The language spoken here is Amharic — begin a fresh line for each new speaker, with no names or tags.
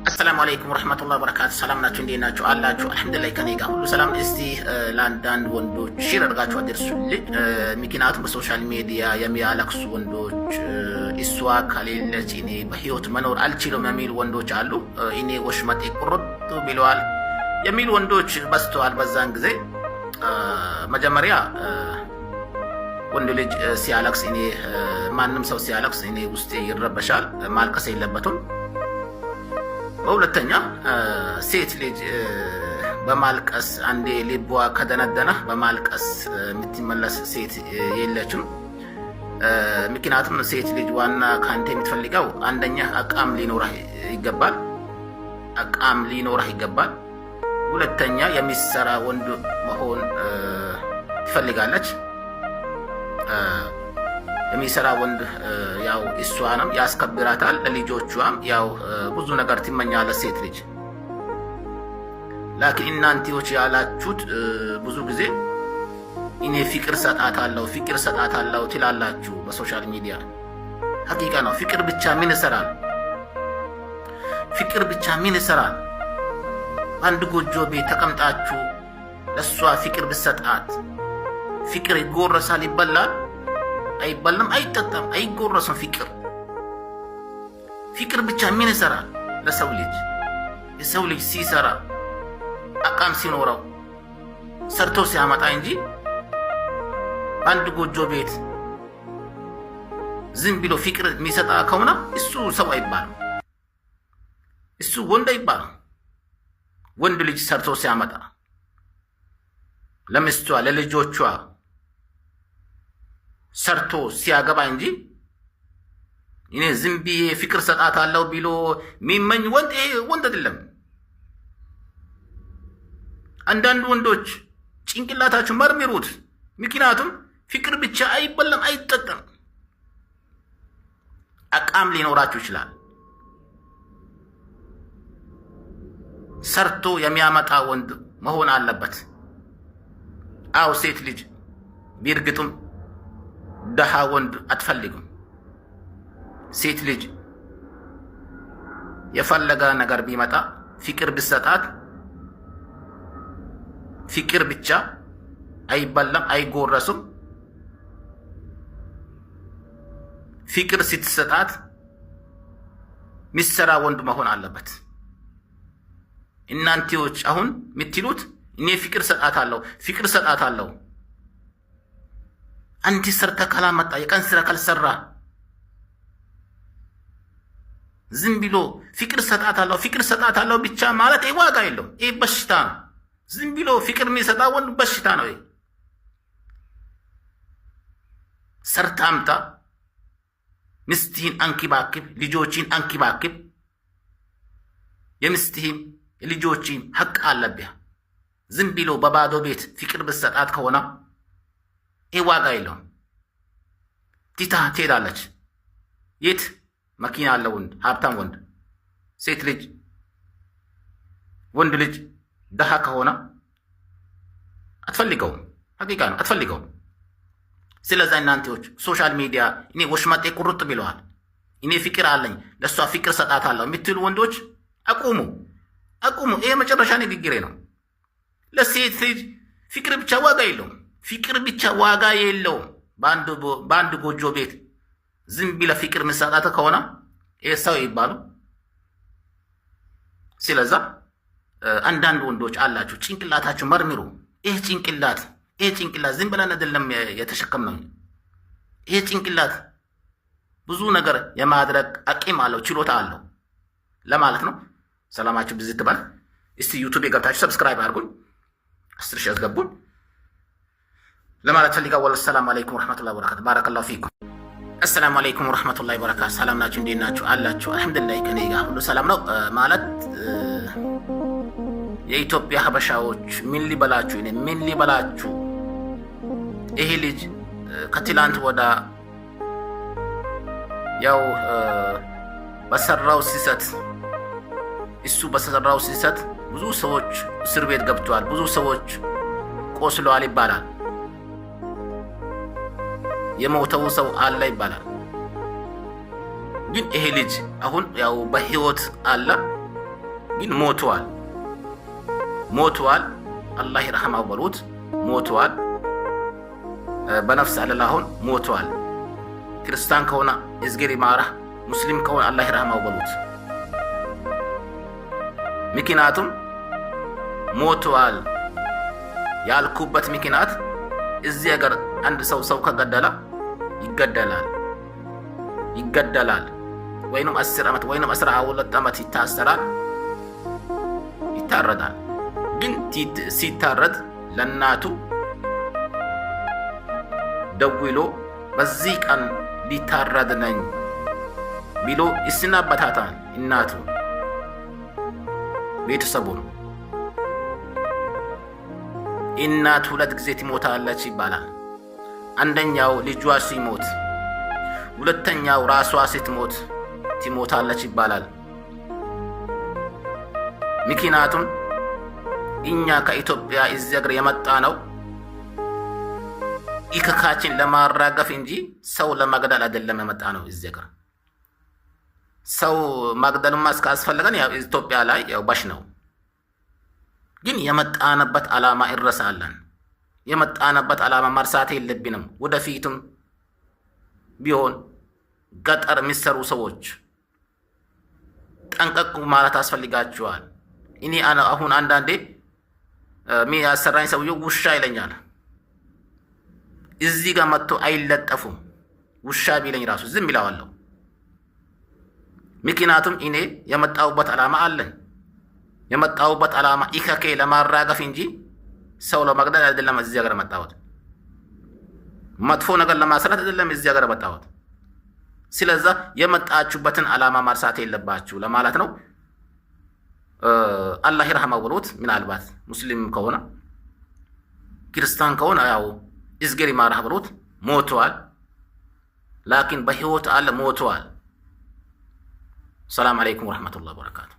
السلام عليكم ورحمة الله وبركاته. سلام ناتشو ندي ناتشو አላችሁ አልሐምዱሊላህ ከኔ ጋር ሁሉ ሰላም። እስቲ ለአንዳንድ ወንዶች ሼር አድርጋችሁ አድርሱልኝ። ምክንያቱም በሶሻል ሚዲያ የሚያለቅሱ ወንዶች እሷ ከሌለች እኔ በህይወት መኖር አልችልም የሚሉ ወንዶች አሉ። እኔ ወሽመጤ ቁርጥ ብለዋል የሚሉ ወንዶች በዝተዋል። በዛን ጊዜ መጀመሪያ ወንድ ልጅ ሲያለቅስ እኔ ማንም ሰው ሲያለቅስ እኔ ውስጤ ይረበሻል። ማልቀስ የለበትም። በሁለተኛ ሴት ልጅ በማልቀስ አንዴ ልቧ ከደነደነ በማልቀስ የምትመለስ ሴት የለችም። ምክንያቱም ሴት ልጅ ዋና ካንተ የምትፈልገው አንደኛ አቋም ሊኖርህ ይገባል። ሁለተኛ የሚሰራ ወንድ መሆን ትፈልጋለች። የሚሰራ ወንድ ያው እሷንም ያስከብራታል፣ ለልጆቿም ያው ብዙ ነገር ትመኛለች ሴት ልጅ። ላኪን እናንተዎች ያላችሁት ብዙ ጊዜ እኔ ፍቅር ሰጣታለሁ ትላላችሁ በሶሻል ሚዲያ። ሐቂቃ ነው። ፍቅር ብቻ ምን ይሰራል? አንድ ጎጆ ቤት ተቀምጣችሁ ለሷ ፍቅር ብትሰጣት ፍቅር ይጎረሳል? ይበላል? አይበላም፣ አይጠጣም፣ አይጎረስም። ፍቅር ብቻ ምን ይሰራል ለሰው ልጅ? የሰው ልጅ ሲሰራ አቋም ሲኖረው ሰርቶ ሲያመጣ እንጂ አንድ ጎጆ ቤት ዝም ብሎ ፍቅር የሚሰጣ ከሆነ እሱ ሰው አይባልም፣ እሱ ወንድ አይባልም። ወንድ ልጅ ሰርቶ ሲያመጣ ለሚስቷ ለልጆቿ ሰርቶ ሲያገባ እንጂ እኔ ዝም ብዬ ፍቅር ሰጣታለሁ ብሎ የሚመኝ ወንድ አይደለም። አንዳንድ ወንዶች ጭንቅላታችሁ መርምሩት። ምክንያቱም ፍቅር ብቻ አይበላም፣ አይጠጣም። አቋም ሊኖራችሁ ይችላል። ሰርቶ የሚያመጣ ወንድ መሆን አለበት። አው ሴት ልጅ ቢርግጥም ደሃ ወንድ አትፈልግም። ሴት ልጅ የፈለገ ነገር ቢመጣ ፍቅር ብትሰጣት ፍቅር ብቻ አይበላም፣ አይጎረስም። ፍቅር ስትሰጣት ሚሰራ ወንድ መሆን አለበት። እናንተዎች አሁን የምትሉት እኔ ፍቅር ሰጣታለሁ አንተ ሰርተ ካላመጣ የቀን ስራ ካልሰራ ዝም ብሎ ፍቅር ሰጣታለሁ ብቻ ማለት ዋጋ የለውም። ይህ በሽታ ነው። ዝም ብሎ ፍቅር የሚሰጣ ወንድ በሽታ ነው። ሰርታ አምጣ፣ ሚስትህን አንኪባክብ፣ ልጆችን አንኪባክብ። የሚስትህም ልጆችን ሐቅ አለብህ። ዝም ብሎ በባዶ ቤት ፍቅር ብትሰጣት ከሆነ ይህ ዋጋ የለውም። ቲታ ትሄዳለች። የት? መኪና ያለ ወንድ፣ ሀብታም ወንድ። ሴት ልጅ ወንድ ልጅ ደሃ ከሆነ አትፈልገውም። ሐቂቃ ነው፣ አትፈልገውም። ስለዛ እናንተዎች ሶሻል ሚዲያ እኔ ወሽመጤ ቁርጥ ብለዋል፣ እኔ ፍቅር አለኝ ለእሷ ፍቅር ሰጣታለሁ የምትሉ ወንዶች አቁሙ። ይሄ መጨረሻ ንግግሬ ነው። ለሴት ልጅ ፍቅር ብቻ ዋጋ የለውም። በአንድ ጎጆ ቤት ዝም ብለ ፍቅር ምሳጣት ከሆነ ይህ ሰው ይባሉ። ስለዛ አንዳንድ ወንዶች አላችሁ ጭንቅላታችሁ መርምሩ። ይህ ጭንቅላት ዝም ብለን አይደለም የተሸከምነው። ይህ ጭንቅላት ብዙ ነገር የማድረግ አቅም አለው፣ ችሎታ አለው ለማለት ነው። ሰላማችሁ ብዝት ትበል። እስቲ ዩቱብ የገብታችሁ ሰብስክራይብ አድርጉኝ፣ 10 ሺህ ያስገቡኝ ለማለት ፈልጋለሁ። ወሰላሙ አለይኩም ወራህመቱላሂ ወበረካቱ። ባረከላሁ ፊኩም። አሰላሙ አለይኩም ወራህመቱላሂ ወበረካቱ። ሰላም ናችሁ? እንዴት ናችሁ? አላችሁ? አልሐምዱሊላህ ከኔ ጋር ሁሉ ሰላም ነው። ማለት የኢትዮጵያ ሀበሻዎች ምን ሊበላችሁ ይሄ ልጅ ከትላንት ወዳ ያው በሰራው ስህተት ብዙ ሰዎች እስር ቤት ገብተዋል፣ ብዙ ሰዎች ቆስለዋል ይባላል። የሞተው ሰው አለ ይባላል። ግን ይሄ ልጅ አሁን ያው በህይወት አለ ግን ሞቷል። አላህ ይርሐመው በሉት። ሞቷል። በነፍስ አለላሁን ሞቷል። ክርስቲያን ከሆነ እዝጌር ይማረህ፣ ሙስሊም ከሆነ አላህ ይርሐመው በሉት። ምክንያቱም ሞቷል ያልኩበት ምክንያት እዚህ ሀገር አንድ ሰው ከገደለ ይገደላል ወይንም 10 ዓመት ወይንም 12 ዓመት ይታሰራል፣ ይታረዳል። ግን ሲታረድ ለእናቱ ደውሎ በዚህ ቀን ሊታረድ ነኝ ብሎ ይሰናበታታል። እናቱ ቤተሰቡን እናት 2 ጊዜ ትሞታለች ይባላል። አንደኛው ልጇ ሲሞት፣ ሁለተኛው ራሷ ስትሞት ትሞታለች ይባላል። ምክንያቱም እኛ ከኢትዮጵያ እዚህ ሀገር የመጣ ነው ኢከካችን ለማራገፍ እንጂ ሰው ለመግደል አይደለም የመጣ ነው። እዚህ ሀገር ሰው ማግደልማ እስካስፈለገን ያው ኢትዮጵያ ላይ ያው ባሽ ነው። ግን የመጣንበት ዓላማ እንረሳለን። የመጣንበት ዓላማ መርሳት የለብንም። ወደፊትም ቢሆን ገጠር የሚሰሩ ሰዎች ጠንቀቁ ማለት አስፈልጋቸዋል። እኔ አሁን አንዳንዴ ያሰራኝ ሰውዬው ውሻ ይለኛል። እዚህ ጋር መጥቶ አይለጠፉም። ውሻ ቢለኝ ራሱ ዝም ይለዋለሁ። ምክንያቱም እኔ የመጣሁበት ዓላማ አለኝ። የመጣሁበት ዓላማ ኢከኬ ለማራገፍ እንጂ ሰው ለመግደል አይደለም። እዚህ ሀገር መጣሁት መጥፎ ነገር ለማስራት አይደለም እዚህ ሀገር መጣሁት። ስለዚህ የመጣችሁበትን ዓላማ መርሳት የለባችሁ ለማለት ነው። አላህ ይርሐመው ብሎት ምናልባት ሙስሊም ከሆነ ክርስቲያን ከሆነ ያው እዝጌር ይማረህ ብሎት ሞቷል። ላኪን በህይወት አለ ሞቷል። ሰላም አለይኩም ወረሕመቱላሂ ወበረካቱ።